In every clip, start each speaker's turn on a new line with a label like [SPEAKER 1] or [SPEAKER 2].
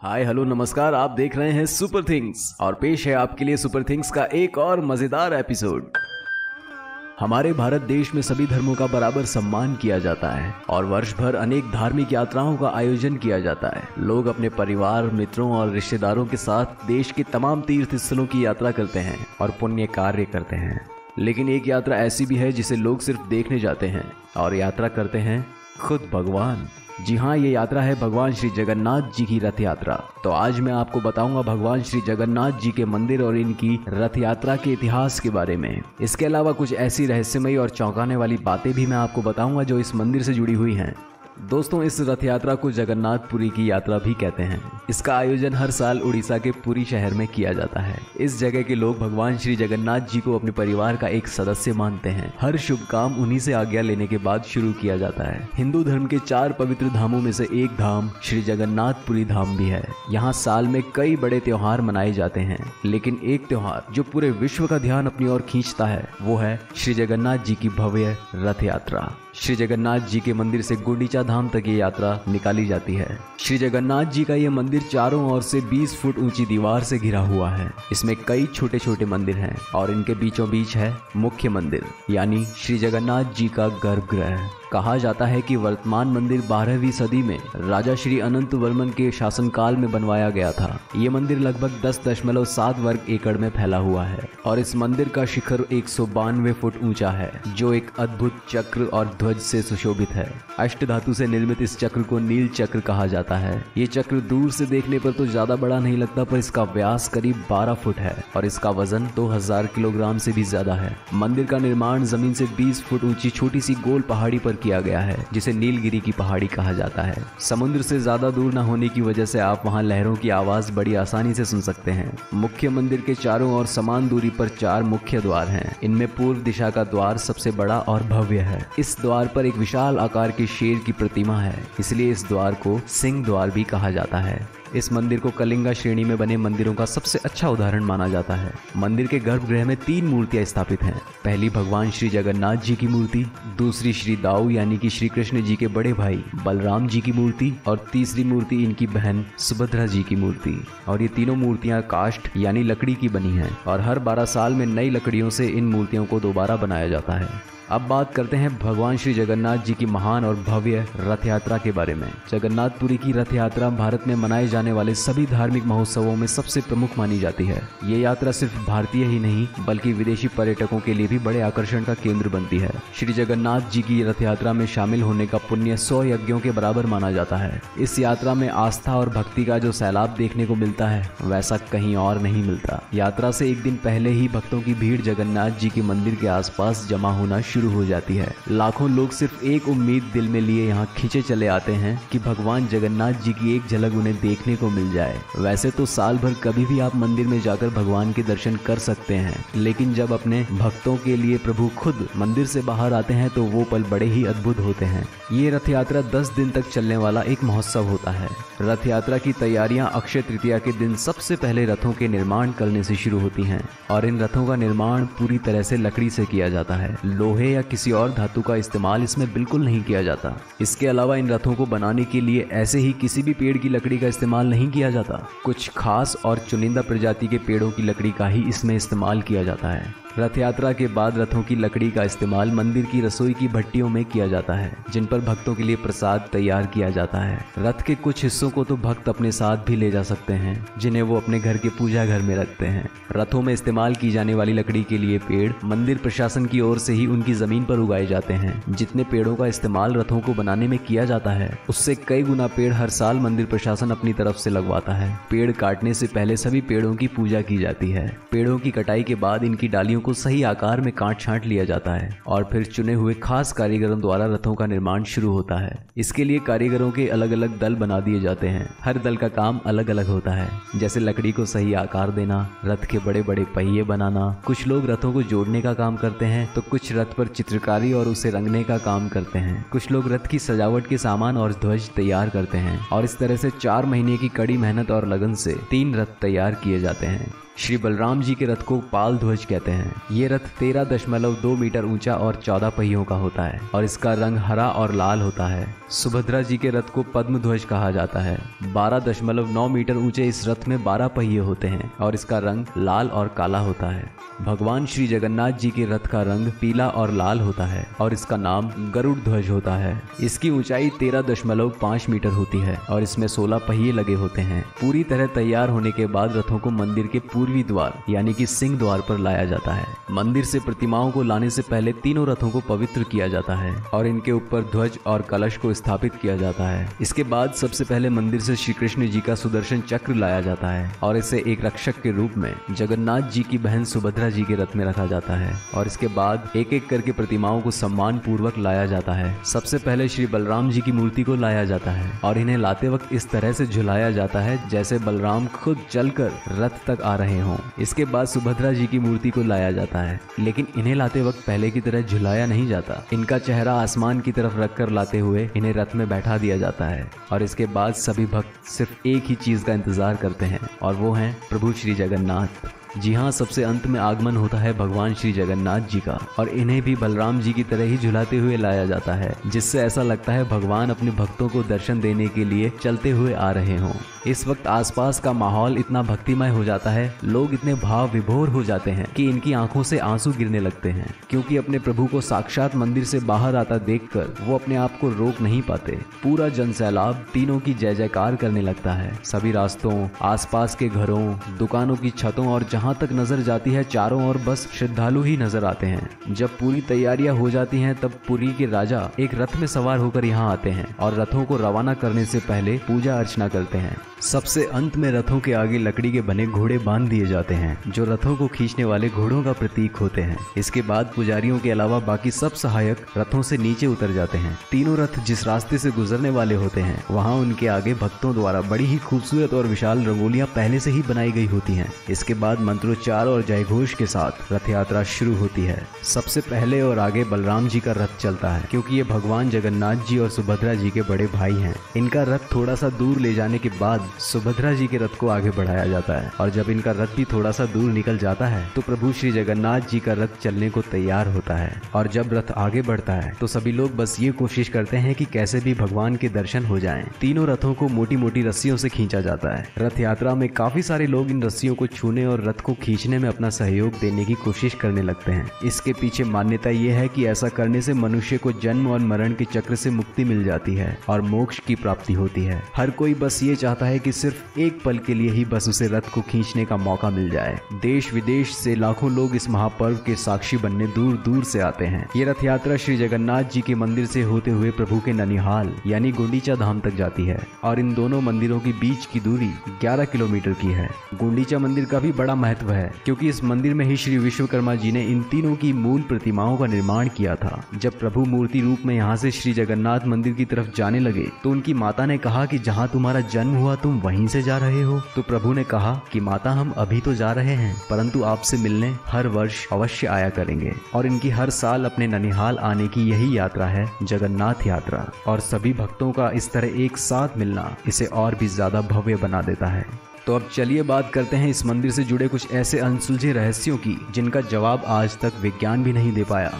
[SPEAKER 1] Hi hello नमस्कार, आप देख रहे हैं सुपर थिंग्स और पेश है आपके लिए सुपर थिंग्स का एक और मजेदार एपिसोड। हमारे भारत देश में सभी धर्मों का बराबर सम्मान किया जाता है और वर्ष भर अनेक धार्मिक यात्राओं का आयोजन किया जाता है। लोग अपने परिवार, मित्रों और रिश्तेदारों के साथ देश के तमाम तीर्थ स्थलों की यात्रा करते हैं और पुण्य कार्य करते हैं। लेकिन एक यात्रा ऐसी भी है जिसे लोग सिर्फ देखने जाते हैं और यात्रा करते हैं खुद भगवान। जी हाँ, ये यात्रा है भगवान श्री जगन्नाथ जी की रथ यात्रा। तो आज मैं आपको बताऊंगा भगवान श्री जगन्नाथ जी के मंदिर और इनकी रथ यात्रा के इतिहास के बारे में। इसके अलावा कुछ ऐसी रहस्यमयी और चौंकाने वाली बातें भी मैं आपको बताऊंगा जो इस मंदिर से जुड़ी हुई हैं। दोस्तों, इस रथ यात्रा को जगन्नाथपुरी की यात्रा भी कहते हैं। इसका आयोजन हर साल उड़ीसा के पुरी शहर में किया जाता है। इस जगह के लोग भगवान श्री जगन्नाथ जी को अपने परिवार का एक सदस्य मानते हैं। हर शुभ काम उन्हीं से आज्ञा लेने के बाद शुरू किया जाता है। हिंदू धर्म के 4 पवित्र धामों में से एक धाम श्री जगन्नाथपुरी धाम भी है। यहाँ साल में कई बड़े त्योहार मनाए जाते हैं, लेकिन एक त्योहार जो पूरे विश्व का ध्यान अपनी ओर खींचता है वो है श्री जगन्नाथ जी की भव्य रथ यात्रा। श्री जगन्नाथ जी के मंदिर से गुंडीचा धाम तक ये यात्रा निकाली जाती है। श्री जगन्नाथ जी का ये मंदिर चारों ओर से 20 फुट ऊंची दीवार से घिरा हुआ है। इसमें कई छोटे छोटे मंदिर हैं और इनके बीचों बीच है मुख्य मंदिर यानी श्री जगन्नाथ जी का गर्भगृह। कहा जाता है कि वर्तमान मंदिर 12वीं सदी में राजा श्री अनंत वर्मन के शासनकाल में बनवाया गया था। ये मंदिर लगभग 10.7 वर्ग एकड़ में फैला हुआ है और इस मंदिर का शिखर 192 फुट ऊंचा है, जो एक अद्भुत चक्र और ध्वज से सुशोभित है। अष्ट धातु से निर्मित इस चक्र को नील चक्र कहा जाता है। ये चक्र दूर से देखने पर तो ज्यादा बड़ा नहीं लगता, पर इसका व्यास करीब 12 फुट है और इसका वजन 2000 किलोग्राम से भी ज्यादा है। मंदिर का निर्माण जमीन से 20 फुट ऊंची छोटी सी गोल पहाड़ी पर किया गया है, जिसे नीलगिरी की पहाड़ी कहा जाता है। समुद्र से ज्यादा दूर न होने की वजह से आप वहां लहरों की आवाज बड़ी आसानी से सुन सकते हैं। मुख्य मंदिर के चारों ओर समान दूरी पर 4 मुख्य द्वार हैं। इनमें पूर्व दिशा का द्वार सबसे बड़ा और भव्य है। इस द्वार पर एक विशाल आकार के शेर की प्रतिमा है, इसलिए इस द्वार को सिंह द्वार भी कहा जाता है। इस मंदिर को कलिंगा श्रेणी में बने मंदिरों का सबसे अच्छा उदाहरण माना जाता है। मंदिर के गर्भगृह में 3 मूर्तियां स्थापित हैं। पहली भगवान श्री जगन्नाथ जी की मूर्ति, दूसरी श्री दाऊ यानी कि श्री कृष्ण जी के बड़े भाई बलराम जी की मूर्ति और तीसरी मूर्ति इनकी बहन सुभद्रा जी की मूर्ति। और ये तीनों मूर्तियां काष्ठ यानी लकड़ी की बनी हैं और हर 12 साल में नई लकड़ियों से इन मूर्तियों को दोबारा बनाया जाता है। अब बात करते हैं भगवान श्री जगन्नाथ जी की महान और भव्य रथ यात्रा के बारे में। जगन्नाथपुरी की रथ यात्रा भारत में मनाए जाने वाले सभी धार्मिक महोत्सवों में सबसे प्रमुख मानी जाती है। ये यात्रा सिर्फ भारतीय ही नहीं बल्कि विदेशी पर्यटकों के लिए भी बड़े आकर्षण का केंद्र बनती है। श्री जगन्नाथ जी की रथ यात्रा में शामिल होने का पुण्य 100 यज्ञों के बराबर माना जाता है। इस यात्रा में आस्था और भक्ति का जो सैलाब देखने को मिलता है वैसा कहीं और नहीं मिलता। यात्रा से एक दिन पहले ही भक्तों की भीड़ जगन्नाथ जी के मंदिर के आसपास जमा होना शुरू हो जाती है। लाखों लोग सिर्फ एक उम्मीद दिल में लिए यहाँ खींचे चले आते हैं कि भगवान जगन्नाथ जी की एक झलक उन्हें देखने को मिल जाए। वैसे तो साल भर कभी भी आप मंदिर में जाकर भगवान के दर्शन कर सकते हैं, लेकिन जब अपने भक्तों के लिए प्रभु खुद मंदिर से बाहर आते हैं तो वो पल बड़े ही अद्भुत होते हैं। ये रथ यात्रा 10 दिन तक चलने वाला एक महोत्सव होता है। रथ यात्रा की तैयारियां अक्षय तृतीया के दिन सबसे पहले रथों के निर्माण करने से शुरू होती हैं और इन रथों का निर्माण पूरी तरह से लकड़ी से किया जाता है। लोहे या किसी और धातु का इस्तेमाल इसमें बिल्कुल नहीं किया जाता। इसके अलावा इन रथों को बनाने के लिए ऐसे ही किसी भी पेड़ की लकड़ी का इस्तेमाल नहीं किया जाता। कुछ खास और चुनिंदा प्रजाति के पेड़ों की लकड़ी का ही इसमें इस्तेमाल किया जाता है। रथ यात्रा के बाद रथों की लकड़ी का इस्तेमाल मंदिर की रसोई की भट्टियों में किया जाता है, जिन पर भक्तों के लिए प्रसाद तैयार किया जाता है। रथ के कुछ हिस्सों को तो भक्त अपने साथ भी ले जा सकते हैं, जिन्हें वो अपने घर के पूजा घर में रखते हैं। रथों में इस्तेमाल की जाने वाली लकड़ी के लिए पेड़ मंदिर प्रशासन की ओर से ही उनकी जमीन पर उगाए जाते हैं। जितने पेड़ों का इस्तेमाल रथों को बनाने में किया जाता है उससे कई गुना पेड़ हर साल मंदिर प्रशासन अपनी तरफ से लगवाता है। पेड़ काटने से पहले सभी पेड़ों की पूजा की जाती है। पेड़ों की कटाई के बाद इनकी डालियों को सही आकार में काट छांट लिया जाता है और फिर चुने हुए खास कारीगरों द्वारा रथों का निर्माण शुरू होता है। इसके लिए कारीगरों के अलग अलग दल बना दिए जाते हैं। हर दल का काम अलग अलग होता है, जैसे लकड़ी को सही आकार देना, रथ के बड़े बड़े पहिए बनाना। कुछ लोग रथों को जोड़ने का काम करते हैं तो कुछ रथ पर चित्रकारी और उसे रंगने का काम करते हैं। कुछ लोग रथ की सजावट के सामान और ध्वज तैयार करते हैं और इस तरह से 4 महीने की कड़ी मेहनत और लगन से 3 रथ तैयार किए जाते हैं। श्री बलराम जी के रथ को पाल ध्वज कहते हैं। ये रथ 13.2 मीटर ऊंचा और 14 पहियों का होता है और इसका रंग हरा और लाल होता है। सुभद्रा जी के रथ को पद्म ध्वज कहा जाता है। 12.9 मीटर ऊंचे इस रथ में 12 पहिए होते हैं और इसका रंग लाल और काला होता है। भगवान श्री जगन्नाथ जी के रथ का रंग पीला और लाल होता है और इसका नाम गरुड़ ध्वज होता है। इसकी ऊंचाई 13.5 मीटर होती है और इसमें 16 पहिए लगे होते हैं। पूरी तरह तैयार होने के बाद रथों को मंदिर के पूर्वी द्वार यानी कि सिंह द्वार पर लाया जाता है। मंदिर से प्रतिमाओं को लाने से पहले तीनों रथों को पवित्र किया जाता है और इनके ऊपर ध्वज और कलश को स्थापित किया जाता है। इसके बाद सबसे पहले मंदिर से श्री कृष्ण जी का सुदर्शन चक्र लाया जाता है और इसे एक रक्षक के रूप में जगन्नाथ जी की बहन सुभद्रा जी के रथ में रखा जाता है और इसके बाद एक एक करके प्रतिमाओं को सम्मान पूर्वक लाया जाता है। सबसे पहले श्री बलराम जी की मूर्ति को लाया जाता है और इन्हें लाते वक्त इस तरह से झुलाया जाता है जैसे बलराम खुद चलकर रथ तक आ रहे हों। इसके बाद सुभद्रा जी की मूर्ति को लाया जाता है, लेकिन इन्हें लाते वक्त पहले की तरह झुलाया नहीं जाता। इनका चेहरा आसमान की तरफ रखकर लाते हुए इन्हें रथ में बैठा दिया जाता है और इसके बाद सभी भक्त सिर्फ एक ही चीज का इंतजार करते हैं और वो है प्रभु श्री जगन्नाथ। जी हाँ, सबसे अंत में आगमन होता है भगवान श्री जगन्नाथ जी का और इन्हें भी बलराम जी की तरह ही झुलाते हुए लाया जाता है, जिससे ऐसा लगता है भगवान अपने भक्तों को दर्शन देने के लिए चलते हुए आ रहे हों। इस वक्त आसपास का माहौल इतना भक्तिमय हो जाता है, लोग इतने भाव विभोर हो जाते हैं कि इनकी आंखों से आंसू गिरने लगते हैं, क्योंकि अपने प्रभु को साक्षात मंदिर से बाहर आता देखकर वो अपने आप को रोक नहीं पाते। पूरा जनसैलाब तीनों की जय जयकार करने लगता है। सभी रास्तों, आसपास के घरों, दुकानों की छतों और जहां तक नजर जाती है चारों ओर बस श्रद्धालु ही नजर आते हैं। जब पूरी तैयारियां हो जाती हैं तब पुरी के राजा एक रथ में सवार होकर यहाँ आते हैं और रथों को रवाना करने से पहले पूजा अर्चना करते हैं। सबसे अंत में रथों के आगे लकड़ी के बने घोड़े बांध दिए जाते हैं जो रथों को खींचने वाले घोड़ों का प्रतीक होते हैं। इसके बाद पुजारियों के अलावा बाकी सब सहायक रथों से नीचे उतर जाते हैं। तीनों रथ जिस रास्ते से गुजरने वाले होते हैं वहाँ उनके आगे भक्तों द्वारा बड़ी ही खूबसूरत और विशाल रंगोलियां पहले से ही बनाई गई होती हैं। इसके बाद मंत्रोच्चार और जयघोष के साथ रथ यात्रा शुरू होती है। सबसे पहले और आगे बलराम जी का रथ चलता है, क्योंकि ये भगवान जगन्नाथ जी और सुभद्रा जी के बड़े भाई हैं। इनका रथ थोड़ा सा दूर ले जाने के बाद सुभद्रा जी के रथ को आगे बढ़ाया जाता है और जब इनका रथ भी थोड़ा सा दूर निकल जाता है तो प्रभु श्री जगन्नाथ जी का रथ चलने को तैयार होता है। और जब रथ आगे बढ़ता है तो सभी लोग बस ये कोशिश करते हैं कि कैसे भी भगवान के दर्शन हो जाएं। तीनों रथों को मोटी मोटी रस्सियों से खींचा जाता है। रथ यात्रा में काफी सारे लोग इन रस्सियों को छूने और रथ को खींचने में अपना सहयोग देने की कोशिश करने लगते हैं। इसके पीछे मान्यता ये है कि ऐसा करने से मनुष्य को जन्म और मरण के चक्र से मुक्ति मिल जाती है और मोक्ष की प्राप्ति होती है। हर कोई बस ये चाहता है कि सिर्फ एक पल के लिए ही बस उसे रथ को खींचने का मौका मिल जाए। देश विदेश से लाखों लोग इस महापर्व के साक्षी बनने दूर दूर से आते हैं। ये रथ यात्रा श्री जगन्नाथ जी के मंदिर से होते हुए प्रभु के ननिहाल यानी गुंडीचा धाम तक जाती है और इन दोनों मंदिरों के बीच की दूरी 11 किलोमीटर की है। गुंडीचा मंदिर का भी बड़ा महत्व है, क्योंकि इस मंदिर में ही श्री विश्वकर्मा जी ने इन तीनों की मूल प्रतिमाओं का निर्माण किया था। जब प्रभु मूर्ति रूप में यहाँ से श्री जगन्नाथ मंदिर की तरफ जाने लगे तो उनकी माता ने कहा कि जहाँ तुम्हारा जन्म हुआ तुम वहीं से जा रहे हो। तो प्रभु ने कहा कि माता हम अभी तो जा रहे हैं, परंतु आपसे मिलने हर वर्ष अवश्य आया करेंगे। और इनकी हर साल अपने ननिहाल आने की यही यात्रा है, जगन्नाथ यात्रा। और सभी भक्तों का इस तरह एक साथ मिलना इसे और भी ज्यादा भव्य बना देता है। तो अब चलिए बात करते हैं इस मंदिर से जुड़े कुछ ऐसे अनसुलझे रहस्यों की जिनका जवाब आज तक विज्ञान भी नहीं दे पाया।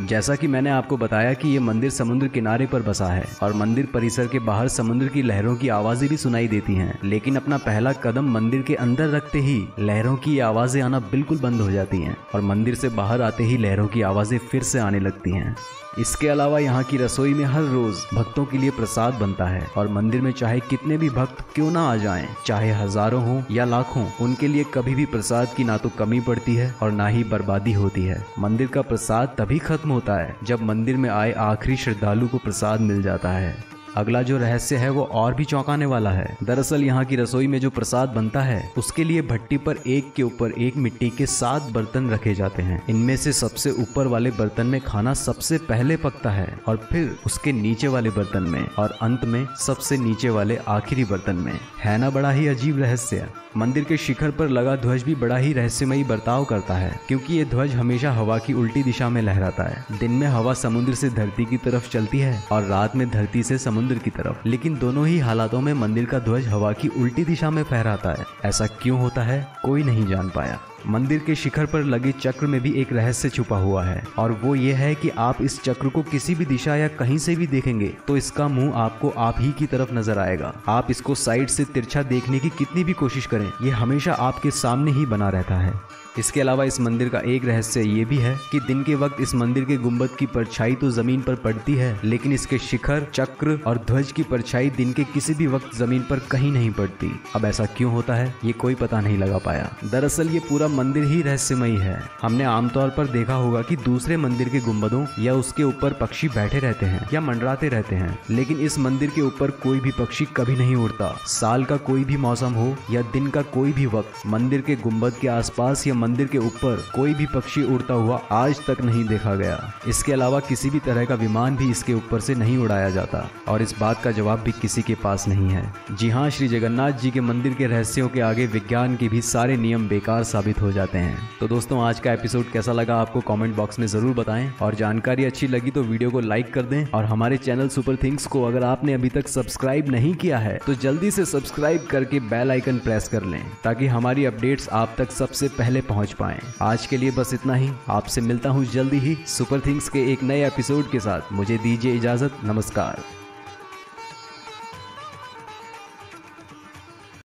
[SPEAKER 1] जैसा कि मैंने आपको बताया कि ये मंदिर समुद्र किनारे पर बसा है और मंदिर परिसर के बाहर समुद्र की लहरों की आवाजें भी सुनाई देती हैं, लेकिन अपना पहला कदम मंदिर के अंदर रखते ही लहरों की आवाजें आना बिल्कुल बंद हो जाती हैं और मंदिर से बाहर आते ही लहरों की आवाजें फिर से आने लगती हैं। इसके अलावा यहाँ की रसोई में हर रोज भक्तों के लिए प्रसाद बनता है और मंदिर में चाहे कितने भी भक्त क्यों ना आ जाएं, चाहे हजारों हो या लाखों, उनके लिए कभी भी प्रसाद की ना तो कमी पड़ती है और ना ही बर्बादी होती है। मंदिर का प्रसाद तभी खत्म होता है जब मंदिर में आए आखिरी श्रद्धालु को प्रसाद मिल जाता है। अगला जो रहस्य है वो और भी चौंकाने वाला है। दरअसल यहाँ की रसोई में जो प्रसाद बनता है उसके लिए भट्टी पर एक के ऊपर एक मिट्टी के 7 बर्तन रखे जाते हैं। इनमें से सबसे ऊपर वाले बर्तन में खाना सबसे पहले पकता है और फिर उसके नीचे वाले बर्तन में और अंत में सबसे नीचे वाले आखिरी बर्तन में। है ना बड़ा ही अजीब रहस्य। मंदिर के शिखर पर लगा ध्वज भी बड़ा ही रहस्यमयी बर्ताव करता है, क्योंकि ये ध्वज हमेशा हवा की उल्टी दिशा में लहराता है। दिन में हवा समुद्र से धरती की तरफ चलती है और रात में धरती से समुद्र समुद्र की तरफ। लेकिन दोनों ही हालातों में मंदिर का ध्वज हवा की उल्टी दिशा में फहराता है। ऐसा क्यों होता है, कोई नहीं जान पाया। मंदिर के शिखर पर लगे चक्र में भी एक रहस्य छुपा हुआ है, और वो ये है कि आप इस चक्र को किसी भी दिशा या कहीं से भी देखेंगे तो इसका मुंह आपको आप ही की तरफ नजर आएगा। आप इसको साइड से तिरछा देखने की कितनी भी कोशिश करें, ये हमेशा आपके सामने ही बना रहता है। इसके अलावा इस मंदिर का एक रहस्य ये भी है कि दिन के वक्त इस मंदिर के गुंबद की परछाई तो जमीन पर पड़ती है, लेकिन इसके शिखर, चक्र और ध्वज की परछाई दिन के किसी भी वक्त जमीन पर कहीं नहीं पड़ती। अब ऐसा क्यों होता है, ये कोई पता नहीं लगा पाया। दरअसल ये पूरा मंदिर ही रहस्यमयी है। हमने आमतौर पर देखा होगा कि दूसरे मंदिर के गुंबदों या उसके ऊपर पक्षी बैठे रहते हैं या मंडराते रहते हैं, लेकिन इस मंदिर के ऊपर कोई भी पक्षी कभी नहीं उड़ता। साल का कोई भी मौसम हो या दिन का कोई भी वक्त, मंदिर के गुंबद के आसपास या मंदिर के ऊपर कोई भी पक्षी उड़ता हुआ आज तक नहीं देखा गया। इसके अलावा किसी भी तरह का विमान भी इसके ऊपर से नहीं उड़ाया जाता, और इस बात का जवाब भी किसी के पास नहीं है। जी हाँ, श्री जगन्नाथ जी के मंदिर के रहस्यों के आगे विज्ञान के भी सारे नियम बेकार साबित हो जाते हैं। तो दोस्तों, आज का एपिसोड कैसा लगा आपको कमेंट बॉक्स में जरूर बताएं, और जानकारी अच्छी लगी तो वीडियो को लाइक कर दें, और हमारे चैनल सुपर थिंग्स को अगर आपने अभी तक सब्सक्राइब नहीं किया है तो जल्दी से सब्सक्राइब करके बेल आइकन प्रेस कर लें, ताकि हमारी अपडेट्स आप तक सबसे पहले पहुंच पाएं। आज के लिए बस इतना ही। आपसे मिलता हूं जल्दी ही सुपर थिंग्स के एक नए एपिसोड के साथ। मुझे दीजिए इजाजत। नमस्कार।